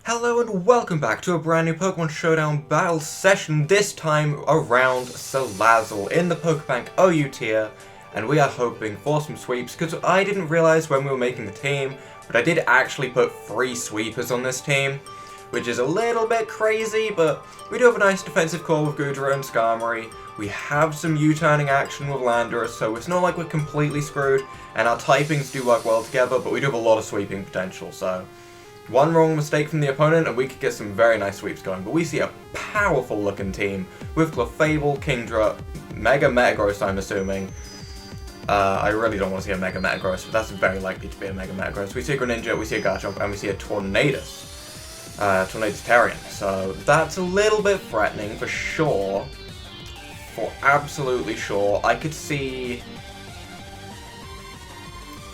Hello and welcome back to a brand new Pokemon Showdown battle session, this time around Salazzle in the Pokebank OU tier, and we are hoping for some sweeps, because I didn't realise when we were making the team, but I did actually put 3 sweepers on this team, which is a little bit crazy, but we do have a nice defensive core with Goodra and Skarmory. We have some U-turning action with Landorus, so it's not like we're completely screwed, and our typings do work well together, but we do have a lot of sweeping potential, so one wrong mistake from the opponent and we could get some very nice sweeps going. But we see a powerful looking team with Clefable, Kingdra, Mega Metagross I'm assuming. I really don't want to see a Mega Metagross, but that's very likely to be a Mega Metagross. We see a Greninja, we see a Garchomp, and we see a Tornadus. Tornadus-tarian. So that's a little bit threatening for sure. For absolutely sure. I could see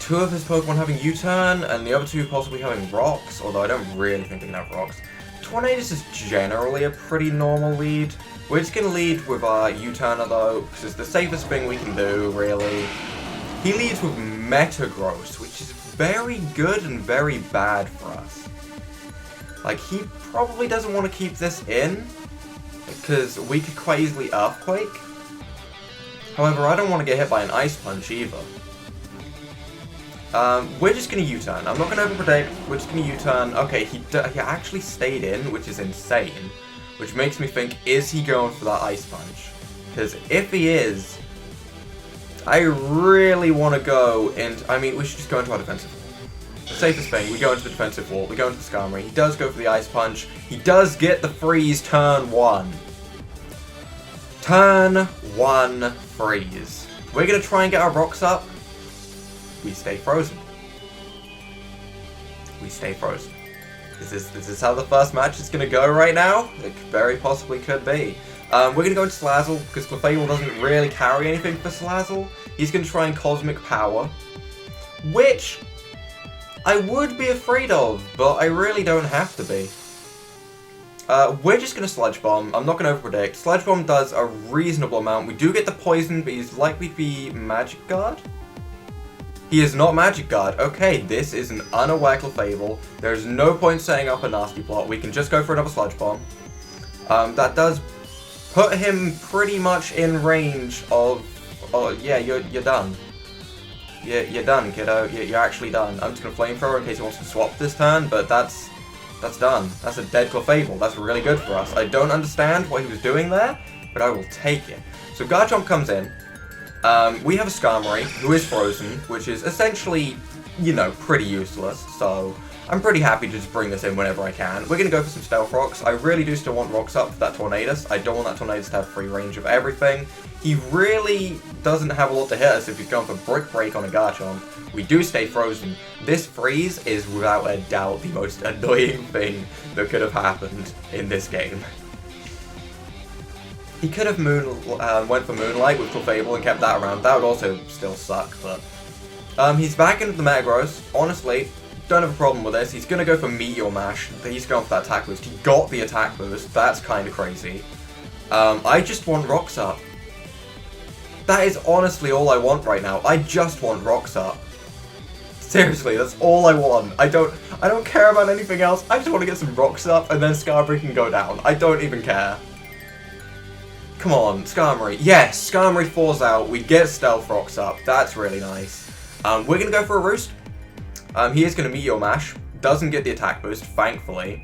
2 of his Pokemon having U-turn, and the other 2 possibly having rocks, although I don't really think they can have rocks. Tornadus is generally a pretty normal lead. We're just going to lead with our U-turner though, because it's the safest thing we can do, really. He leads with Metagross, which is very good and very bad for us. Like, he probably doesn't want to keep this in, because we could quite easily Earthquake. However, I don't want to get hit by an Ice Punch either. We're just going to U-turn. I'm not going to overpredict. We're just going to U-turn. Okay, he actually stayed in, which is insane. Which makes me think, is he going for that Ice Punch? Because if he is, I really want to go and... I mean, we should just go into our defensive wall. The safest thing, we go into the defensive wall. We go into the Skarmory. He does go for the Ice Punch. He does get the freeze turn 1. Turn 1 freeze. We're going to try and get our rocks up. We stay frozen. We stay frozen. Is this how the first match is going to go right now? It very possibly could be. We're going to go into Salazzle, because Clefable doesn't really carry anything for Salazzle. He's going to try and Cosmic Power, which I would be afraid of, but I really don't have to be. We're just going to Sludge Bomb. I'm not going to overpredict. Sludge Bomb does a reasonable amount. We do get the poison, but he's likely to be Magic Guard. He is not Magic Guard. Okay, this is an unaware Clefable. There's no point setting up a nasty plot. We can just go for another Sludge Bomb. That does put him pretty much in range of... Oh, yeah, you're done. You're done, kiddo. You're actually done. I'm just going to Flamethrower in case he wants to swap this turn, but that's done. That's a dead Clefable. That's really good for us. I don't understand what he was doing there, but I will take it. So Garchomp comes in. We have a Skarmory, who is frozen, which is essentially, you know, pretty useless, so I'm pretty happy to just bring this in whenever I can. We're going to go for some Stealth Rocks. I really do still want Rocks up for that Tornadus. I don't want that Tornadus to have free range of everything. He really doesn't have a lot to hit us if he's going for Brick Break on a Garchomp. We do stay frozen. This freeze is without a doubt the most annoying thing that could have happened in this game. He could have went for Moonlight with Clefable and kept that around. That would also still suck, but... he's back into the Metagross. Honestly, don't have a problem with this. He's going to go for Meteor Mash. He's going for that attack boost. He got the attack boost. That's kind of crazy. I just want Rocks up. That is honestly all I want right now. I just want Rocks up. Seriously, that's all I want. I don't care about anything else. I just want to get some Rocks up and then Skarmory can go down. I don't even care. Come on, Skarmory. Yes, Skarmory falls out. We get Stealth Rocks up. That's really nice. We're going to go for a Roost. He is going to Meteor Mash. Doesn't get the attack boost, thankfully.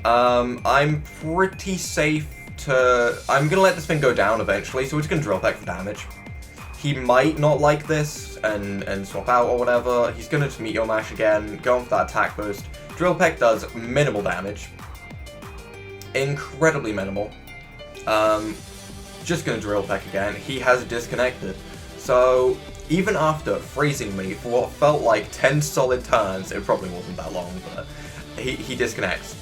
I'm pretty safe to... I'm going to let this thing go down eventually, so we're just going to Drill Peck for damage. He might not like this and swap out or whatever. He's going to just Meteor Mash again, going for that attack boost. Drill Peck does minimal damage. Incredibly minimal. Just gonna Drill Peck again. He has disconnected. So, even after freezing me for what felt like 10 solid turns, it probably wasn't that long, but he disconnects.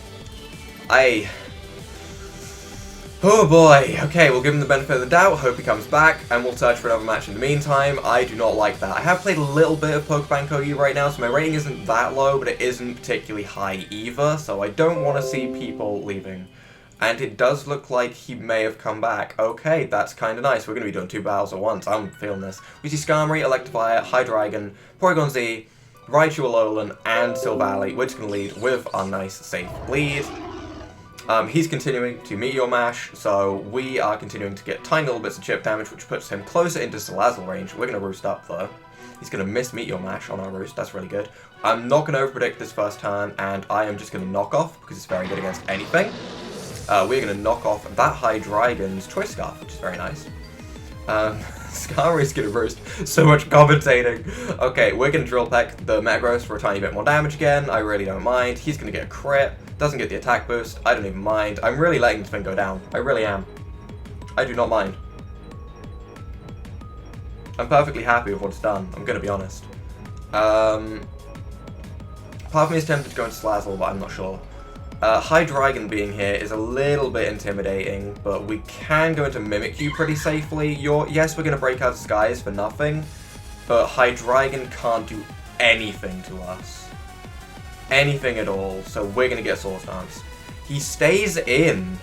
Oh boy. Okay, we'll give him the benefit of the doubt, hope he comes back, and we'll search for another match in the meantime. I do not like that. I have played a little bit of Pokebank OU right now, so my rating isn't that low, but it isn't particularly high either, so I don't want to see people leaving. And it does look like he may have come back. Okay, that's kind of nice. We're going to be doing 2 battles at once. I'm feeling this. We see Skarmory, Electivire, Hydreigon, Porygon Z, Raichu, Alolan, and Silvally. We're just going to lead with our nice, safe lead. He's continuing to Meteor Mash, so we are continuing to get tiny little bits of chip damage, which puts him closer into Salazzle range. We're going to roost up, though. He's going to miss Meteor Mash on our roost. That's really good. I'm not going to overpredict this first turn, and I am just going to knock off, because it's very good against anything. We're going to knock off that Hydreigon's Choice Scarf, which is very nice. Skarmory's going to roost. So much commentating. Okay, we're going to Drill Peck the Metagross for a tiny bit more damage again. I really don't mind. He's going to get a crit. Doesn't get the attack boost. I don't even mind. I'm really letting this thing go down. I really am. I do not mind. I'm perfectly happy with what it's done. I'm going to be honest. Part of me is tempted to go into Salazzle, but I'm not sure. Hydreigon being here is a little bit intimidating, but we can go into Mimikyu pretty safely. Yes, we're going to break out of Skies for nothing, but Hydreigon can't do anything to us. Anything at all, so we're going to get Swords Dance. He stays in.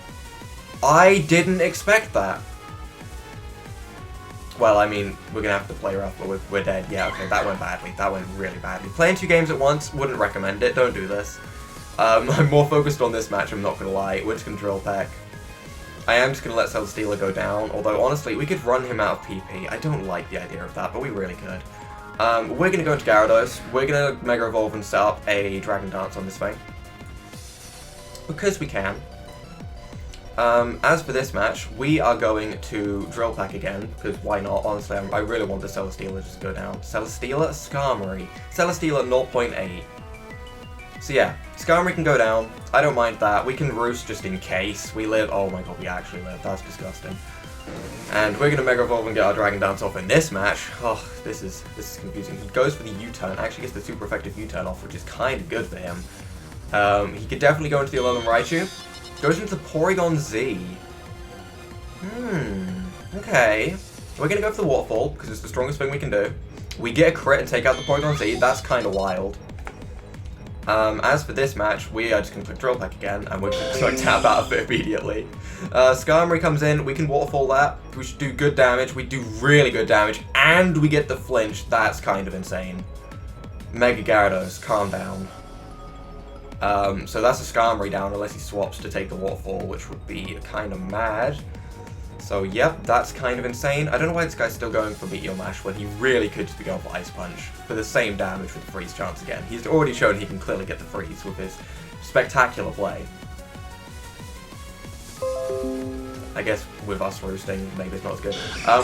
I didn't expect that. Well, I mean, we're going to have to play rough, but we're dead. Yeah, okay, that went badly. That went really badly. Playing 2 games at once, wouldn't recommend it. Don't do this. I'm more focused on this match, I'm not going to lie. We're just going to Drill Peck. I am just going to let Celesteela go down, although honestly, we could run him out of PP. I don't like the idea of that, but we really could. We're going to go into Gyarados. We're going to Mega Evolve and set up a Dragon Dance on this thing. Because we can. As for this match, we are going to Drill Peck again, because why not? Honestly, I really want the Celesteela just to go down. Celesteela, Skarmory. Celesteela 0.8. So yeah, Skarmory can go down. I don't mind that. We can Roost just in case. We live. Oh my god, we actually live. That's disgusting. And we're going to Mega Evolve and get our Dragon Dance off in this match. Oh, this is confusing. He goes for the U-turn. Actually gets the super effective U-turn off, which is kind of good for him. He could definitely go into the Alolan Raichu. Goes into the Porygon Z. Okay. We're going to go for the Waterfall, because it's the strongest thing we can do. We get a crit and take out the Porygon Z. That's kind of wild. As for this match, we are just going to click Drill Peck again, and we're just going to tap out of it immediately. Skarmory comes in, we can Waterfall that, we should do good damage, we do really good damage, and we get the flinch. That's kind of insane. Mega Gyarados, calm down. So that's a Skarmory down, unless he swaps to take the Waterfall, which would be kind of mad. So yep, that's kind of insane. I don't know why this guy's still going for Meteor Mash when he really could just be going for Ice Punch for the same damage with the freeze chance again. He's already shown he can clearly get the freeze with his spectacular play. I guess with us roosting, maybe it's not as good.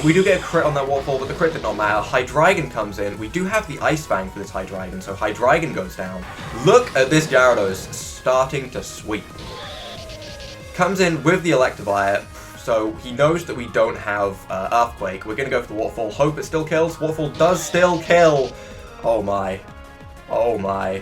We do get a crit on that Waterfall, but the crit did not matter. Hydreigon comes in. We do have the Ice Fang for this Hydreigon, so Hydreigon goes down. Look at this Gyarados starting to sweep. Comes in with the Electivire. So he knows that we don't have Earthquake. We're going to go for the Waterfall. Hope it still kills. Waterfall does still kill. Oh my. Oh my.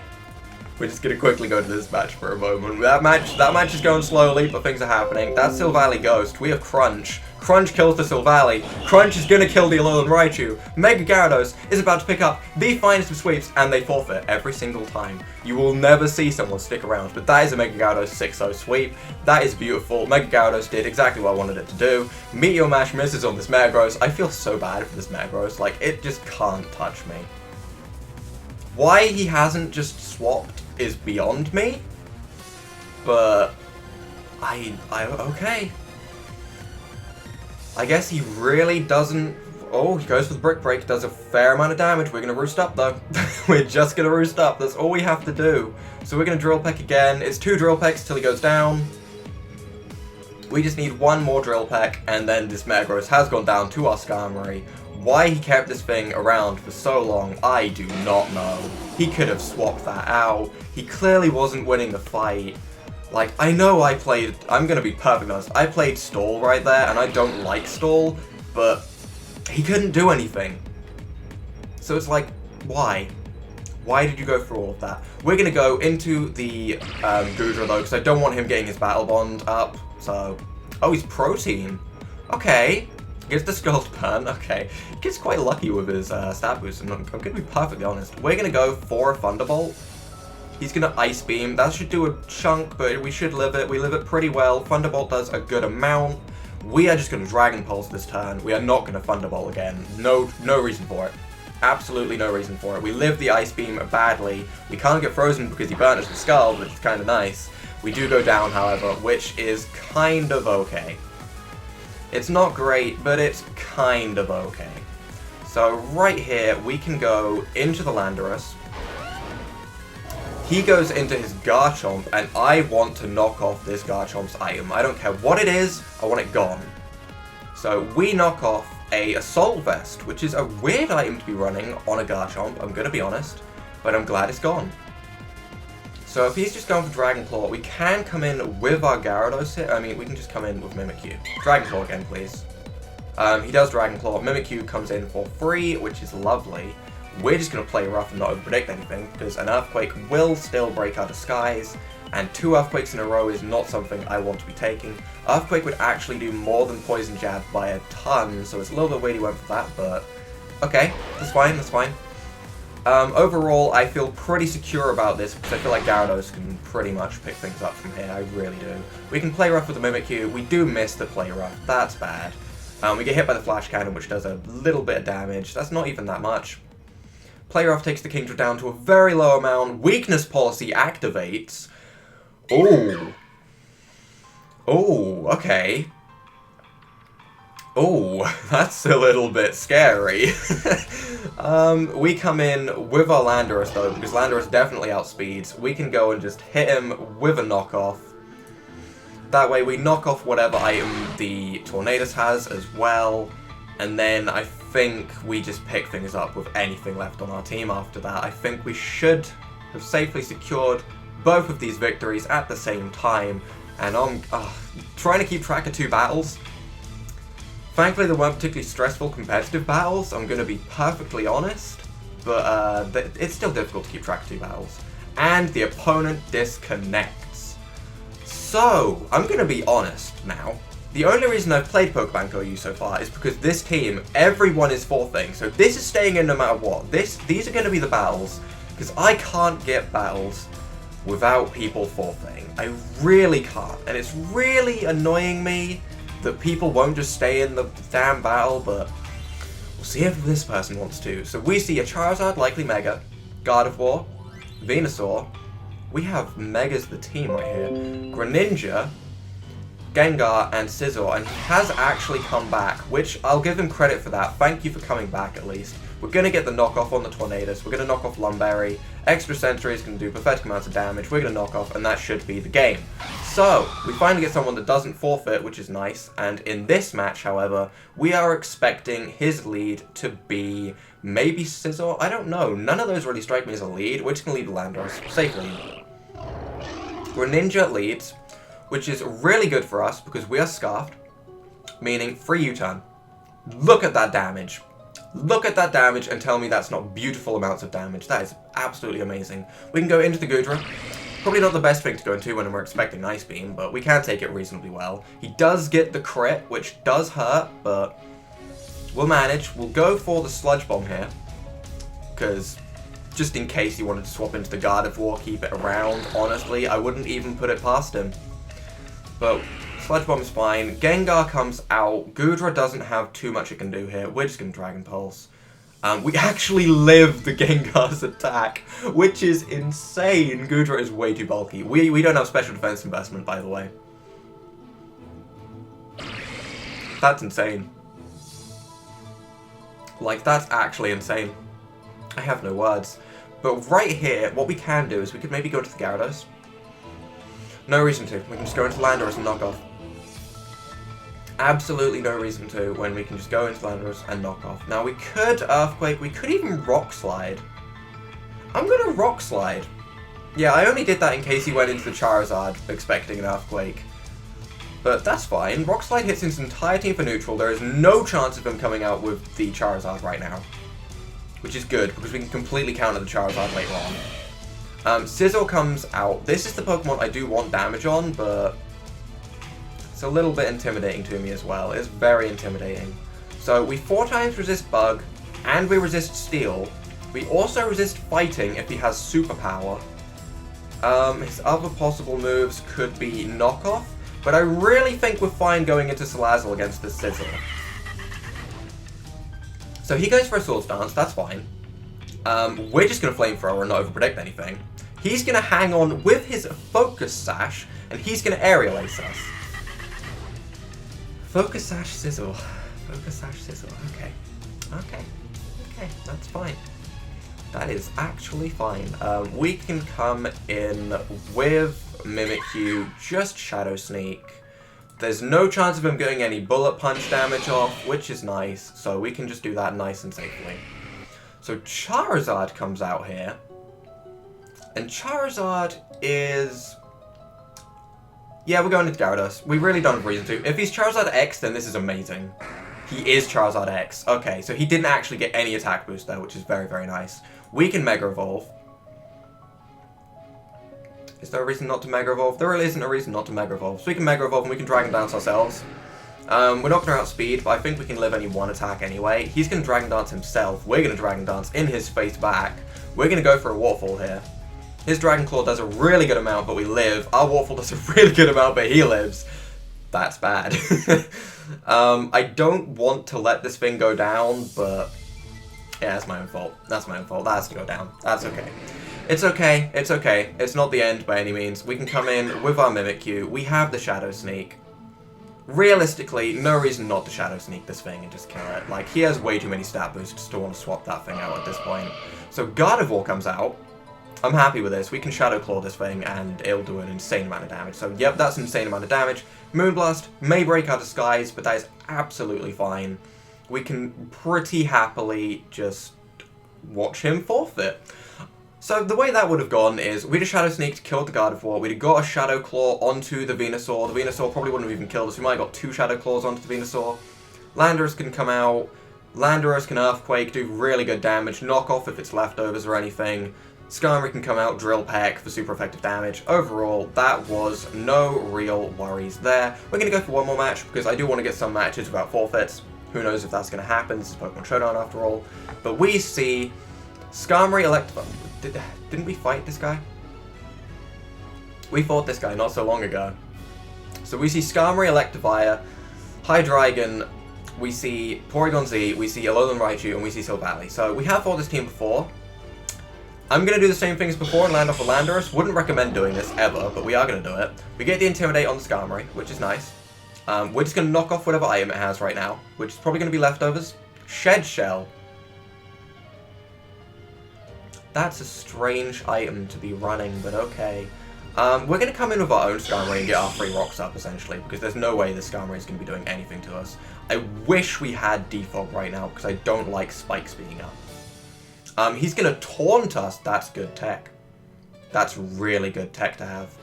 We're just going to quickly go to this match for a moment. That match is going slowly, but things are happening. That's Silvally Ghost. We have Crunch. Crunch kills the Silvally. Crunch is going to kill the Alolan Raichu. Mega Gyarados is about to pick up the finest of sweeps, and they forfeit every single time. You will never see someone stick around, but that is a Mega Gyarados 6-0 sweep. That is beautiful. Mega Gyarados did exactly what I wanted it to do. Meteor Mash misses on this Metagross. I feel so bad for this Metagross. Like, it just can't touch me. Why he hasn't just swapped is beyond me, but okay. I guess he really doesn't. Oh, he goes for the Brick Break, does a fair amount of damage. We're going to roost up, though. We're just going to roost up. That's all we have to do. So we're going to Drill Peck again. It's 2 Drill Pecks till he goes down. We just need 1 more Drill Peck, and then this Metagross has gone down to our Skarmory. Why he kept this thing around for so long, I do not know. He could have swapped that out. He clearly wasn't winning the fight. Like, I know I'm going to be perfectly honest, I played Stall right there, and I don't like Stall, but he couldn't do anything. So it's like, why? Why did you go through all of that? We're going to go into the Goodra, though, because I don't want him getting his Battle Bond up, so... Oh, he's Protein. Okay. Gets the Skull Burn, okay. He gets quite lucky with his stat boost, and I'm going to be perfectly honest. We're going to go for a Thunderbolt. He's going to Ice Beam. That should do a chunk, but we should live it. We live it pretty well. Thunderbolt does a good amount. We are just going to Dragon Pulse this turn. We are not going to Thunderbolt again. No reason for it. Absolutely no reason for it. We live the Ice Beam badly. We can't get frozen because he burnt us with Skull, which is kind of nice. We do go down, however, which is kind of okay. It's not great, but it's kind of okay. So right here, we can go into the Landorus. He goes into his Garchomp, and I want to knock off this Garchomp's item. I don't care what it is, I want it gone. So we knock off a Assault Vest, which is a weird item to be running on a Garchomp, I'm going to be honest, but I'm glad it's gone. So if he's just going for Dragon Claw, we can come in with our Gyarados here. I mean, we can just come in with Mimikyu. Dragon Claw again, please. He does Dragon Claw. Mimikyu comes in for free, which is lovely. We're just going to play rough and not overpredict anything, because an Earthquake will still break our disguise, and 2 Earthquakes in a row is not something I want to be taking. Earthquake would actually do more than Poison Jab by a ton, so it's a little bit weird he went for that, but okay, that's fine, that's fine. Overall, I feel pretty secure about this, because I feel like Gyarados can pretty much pick things up from here, I really do. We can play rough with the Mimikyu, we do miss the play rough, that's bad. We get hit by the Flash Cannon, which does a little bit of damage, that's not even that much. Play rough takes the Kingdra down to a very low amount, Weakness Policy activates. Ooh. Oh, okay. Oh, that's a little bit scary. We come in with our Landorus though, because Landorus definitely outspeeds. We can go and just hit him with a knockoff. That way we knock off whatever item the Tornadus has as well. And then I think we just pick things up with anything left on our team after that. I think we should have safely secured both of these victories at the same time. And I'm trying to keep track of 2 battles. Thankfully, there weren't particularly stressful competitive battles, I'm going to be perfectly honest. But it's still difficult to keep track of 2 battles. And the opponent disconnects. So, I'm going to be honest now. The only reason I've played Pokebank OU so far is because this team, everyone is forfeiting. So this is staying in no matter what. These are going to be the battles, because I can't get battles without people forfeiting. I really can't. And it's really annoying me that people won't just stay in the damn battle, but we'll see if this person wants to. So we see a Charizard, likely Mega, Gardevoir, Venusaur. We have Megas the team right here. Greninja, Gengar, and Scizor, and he has actually come back, which I'll give him credit for that. Thank you for coming back at least. We're going to get the knockoff on the Tornadus, we're going to knock off Lumberry, Extra Sentry is going to do pathetic amounts of damage, we're going to knock off, and that should be the game. So, we finally get someone that doesn't forfeit, which is nice, and in this match, however, we are expecting his lead to be maybe Scizor? I don't know, none of those really strike me as a lead. We're just going to lead Landorus, safely. Greninja leads, which is really good for us because we are Scarfed, meaning free U-turn. Look at that damage. Look at that damage and tell me that's not beautiful amounts of damage. That is absolutely amazing. We can go into the Goodra. Probably not the best thing to go into when we're expecting Ice Beam, but we can take it reasonably well. He does get the crit, which does hurt, but we'll manage. We'll go for the Sludge Bomb here, because just in case he wanted to swap into the Gardevoir, keep it around, honestly, I wouldn't even put it past him. But Sludge Bomb is fine. Gengar comes out. Goodra doesn't have too much it can do here. We're just going to Dragon Pulse. We actually live the Gengar's attack, which is insane. Goodra is way too bulky. We don't have special defense investment, by the way. That's insane. Like, that's actually insane. I have no words. But right here, what we can do is we could maybe go to the Gyarados. No reason to. We can just go into Landorus and knock off. Absolutely no reason to when we can just go into Landorus and knock off. Now we could Earthquake, we could even Rock Slide. I'm gonna Rock Slide. Yeah, I only did that in case he went into the Charizard expecting an Earthquake. But that's fine. Rock Slide hits his entire team for neutral. There is no chance of him coming out with the Charizard right now. Which is good, because we can completely counter the Charizard later on. Scizor comes out. This is the Pokemon I do want damage on, but it's a little bit intimidating to me as well. It's very intimidating. So we 4 times resist Bug, and we resist Steel. We also resist Fighting if he has Superpower. His other possible moves could be Knockoff, but I really think we're fine going into Salazzle against this Scizor. So he goes for a Swords Dance, that's fine. We're just going to Flamethrower and not overpredict anything. He's going to hang on with his Focus Sash, and he's going to Aerial Ace us. Focus Sash Sizzle. Focus Sash Sizzle, okay. Okay, that's fine. That is actually fine. We can come in with Mimikyu, just Shadow Sneak. There's no chance of him getting any Bullet Punch damage off, which is nice, so we can just do that nice and safely. So Charizard comes out here, and Charizard is... Yeah, we're going into Gyarados. We really don't have reason to. If he's Charizard X, then this is amazing. He is Charizard X. Okay, so he didn't actually get any attack boost there, which is very, very nice. We can Mega Evolve. Is there a reason not to Mega Evolve? There really isn't a reason not to Mega Evolve. So we can Mega Evolve and we can Dragon Dance ourselves. We're not going to outspeed, but I think we can live any one attack anyway. He's going to Dragon Dance himself. We're going to Dragon Dance in his face back. We're going to go for a Waterfall here. His Dragon Claw does a really good amount, but we live. Our Waterfall does a really good amount, but he lives. That's bad. I don't want to let this thing go down, but... Yeah, that's my own fault. That's my own fault. That has to go down. That's okay. It's okay. It's okay. It's not the end by any means. We can come in with our Mimikyu. We have the Shadow Sneak. Realistically, no reason not to Shadow Sneak this thing and just kill it. Like, he has way too many stat boosts to want to swap that thing out at this point. So Gardevoir comes out. I'm happy with this. We can Shadow Claw this thing and it'll do an insane amount of damage. So, yep, that's an insane amount of damage. Moonblast may break our disguise, but that is absolutely fine. We can pretty happily just watch him forfeit. So the way that would have gone is we'd have Shadow Sneaked, killed the Gardevoir, we'd have got a Shadow Claw onto the Venusaur. The Venusaur probably wouldn't have even killed us. We might have got 2 Shadow Claws onto the Venusaur. Landorus can come out. Landorus can Earthquake, do really good damage. Knock off if it's leftovers or anything. Skarmory can come out, Drill Peck for super effective damage. Overall, that was no real worries there. We're going to go for one more match because I do want to get some matches without forfeits. Who knows if that's going to happen. This is Pokemon Showdown after all. But we see Skarmory Electivire. Didn't we fight this guy? We fought this guy not so long ago. So we see Skarmory Electivire, Hydreigon, we see Porygon Z, we see Alolan Raichu, and we see Silvally. So we have fought this team before. I'm going to do the same thing as before and land off a Landorus. Wouldn't recommend doing this ever, but we are going to do it. We get the Intimidate on the Skarmory, which is nice. We're just going to knock off whatever item it has right now, which is probably going to be leftovers. Shed Shell. That's a strange item to be running, but okay. We're going to come in with our own Skarmory and get our 3 rocks up, essentially, because there's no way this Skarmory is going to be doing anything to us. I wish we had Defog right now, because I don't like spikes being up. He's going to taunt us. That's good tech. That's really good tech to have.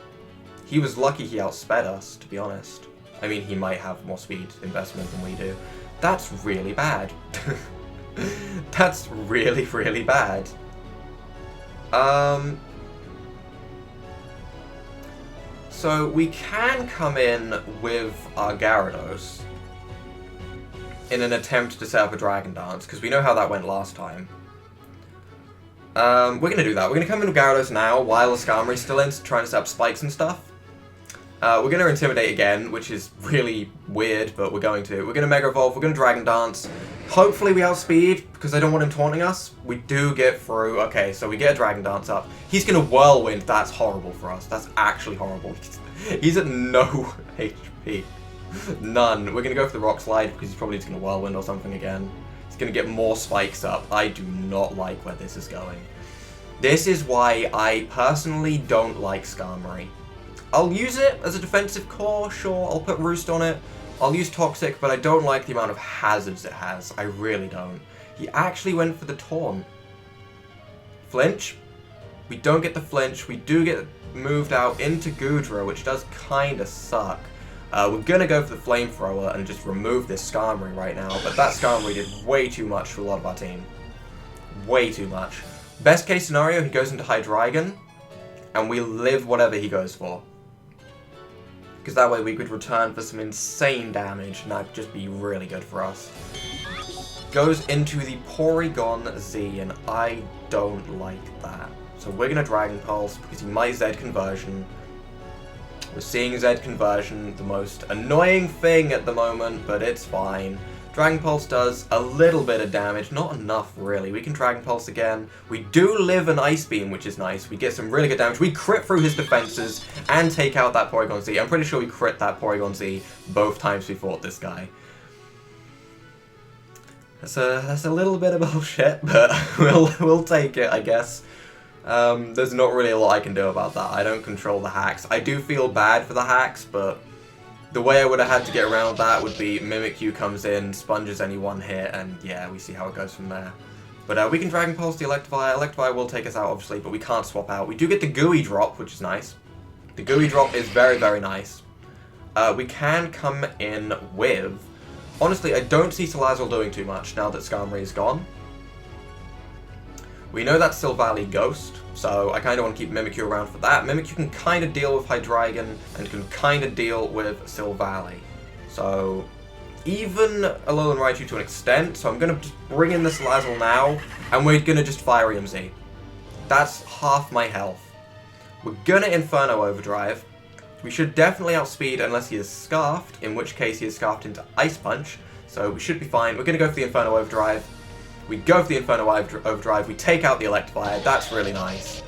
He was lucky he outsped us, to be honest. I mean, he might have more speed investment than we do. That's really bad. That's really, really bad. So we can come in with our Gyarados in an attempt to set up a Dragon Dance, because we know how that went last time. We're going to do that. We're going to come in with Gyarados now, while the Skarmory's still in, trying to set up spikes and stuff. We're going to Intimidate again, which is really weird, but we're going to. We're going to Mega Evolve, we're going to Dragon Dance. Hopefully we outspeed, because I don't want him taunting us. We do get through. Okay, so we get a Dragon Dance up. He's going to Whirlwind. That's horrible for us. That's actually horrible. He's at no HP. None. We're going to go for the Rock Slide, because he's probably just going to Whirlwind or something again. He's going to get more spikes up. I do not like where this is going. This is why I personally don't like Skarmory. I'll use it as a defensive core, sure, I'll put Roost on it. I'll use Toxic, but I don't like the amount of hazards it has. I really don't. He actually went for the Taunt. Flinch. We don't get the Flinch. We do get moved out into Goodra, which does kind of suck. We're going to go for the Flamethrower and just remove this Skarmory right now, but that Skarmory did way too much for a lot of our team. Way too much. Best case scenario, he goes into Hydreigon, and we live whatever he goes for. Because that way we could return for some insane damage, and that'd just be really good for us. Goes into the Porygon Z, and I don't like that. So we're going to Dragon Pulse, because he might Z Conversion. We're seeing Z Conversion, the most annoying thing at the moment, but it's fine. Dragon Pulse does a little bit of damage, not enough really. We can Dragon Pulse again. We do live an Ice Beam, which is nice. We get some really good damage. We crit through his defenses and take out that Porygon Z. I'm pretty sure we crit that Porygon Z both times we fought this guy. That's a little bit of bullshit, but we'll take it, I guess. There's not really a lot I can do about that. I don't control the hacks. I do feel bad for the hacks, but the way I would have had to get around that would be Mimikyu comes in, sponges any one hit, and yeah, we see how it goes from there. But we can Dragon Pulse the Electivire. Electivire will take us out, obviously, but we can't swap out. We do get the Gooey drop, which is nice. The Gooey drop is very, very nice. We can come in with... Honestly, I don't see Salazzle doing too much now that Skarmory is gone. We know that's Silvally Ghost, so I kind of want to keep Mimikyu around for that. Mimikyu can kind of deal with Hydreigon and can kind of deal with Silvally. So, even Alolan Raichu to an extent, so I'm going to just bring in the Salazzle now, and we're going to just Fire EMZ. That's half my health. We're going to Inferno Overdrive. We should definitely outspeed unless he is Scarfed, in which case he is Scarfed into Ice Punch, so we should be fine. We're going to go for the Inferno Overdrive. We go for the Inferno Overdrive, we take out the Electivire, that's really nice.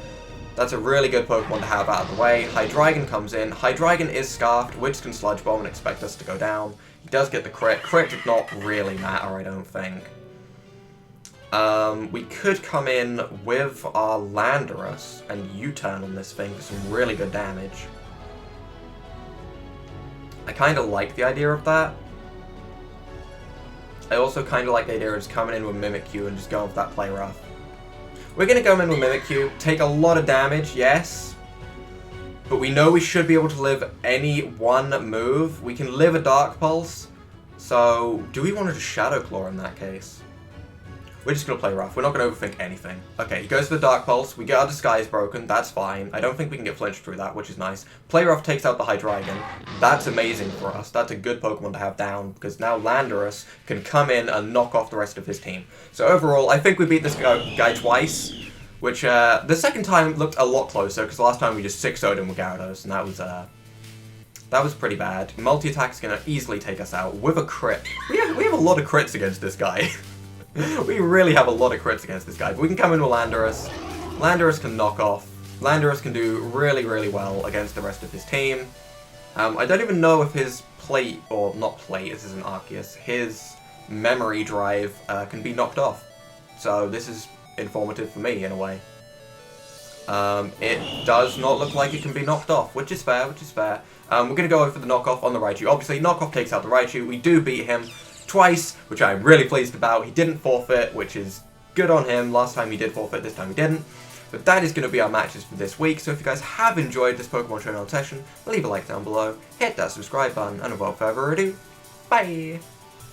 That's a really good Pokemon to have out of the way. Hydreigon comes in. Hydreigon is Scarfed, which can Sludge Bomb and expect us to go down. He does get the crit. Crit did not really matter, I don't think. We could come in with our Landorus and U-turn on this thing for some really good damage. I kind of like the idea of that. I also kind of like the idea of just coming in with Mimikyu and just going for that play rough. We're going to go in with Mimikyu, take a lot of damage, yes. But we know we should be able to live any one move. We can live a Dark Pulse. So, do we want to just Shadow Claw in that case? We're just going to play rough. We're not going to overthink anything. Okay, he goes for the Dark Pulse. We get our Disguise broken. That's fine. I don't think we can get flinched through that, which is nice. Play rough takes out the Hydreigon. That's amazing for us. That's a good Pokemon to have down, because now Landorus can come in and knock off the rest of his team. So overall, I think we beat this guy twice, which the second time looked a lot closer, because last time we just 6-0'd him with Gyarados, and that was pretty bad. Multi-attack is going to easily take us out with a crit. We have a lot of crits against this guy. We really have a lot of crits against this guy, but we can come in with Landorus. Landorus can knock off. Landorus can do really, really well against the rest of his team. I don't even know if his plate, or not plate, this is an Arceus, his memory drive can be knocked off. So this is informative for me, in a way. It does not look like it can be knocked off, which is fair, which is fair. We're going to go for the knockoff on the Raichu. Obviously, knockoff takes out the Raichu. We do beat him twice, which I'm really pleased about. He didn't forfeit, which is good on him. Last time he did forfeit, this time he didn't. But that is going to be our matches for this week. So if you guys have enjoyed this Pokemon Showdown session, leave a like down below, hit that subscribe button, and without further ado, bye!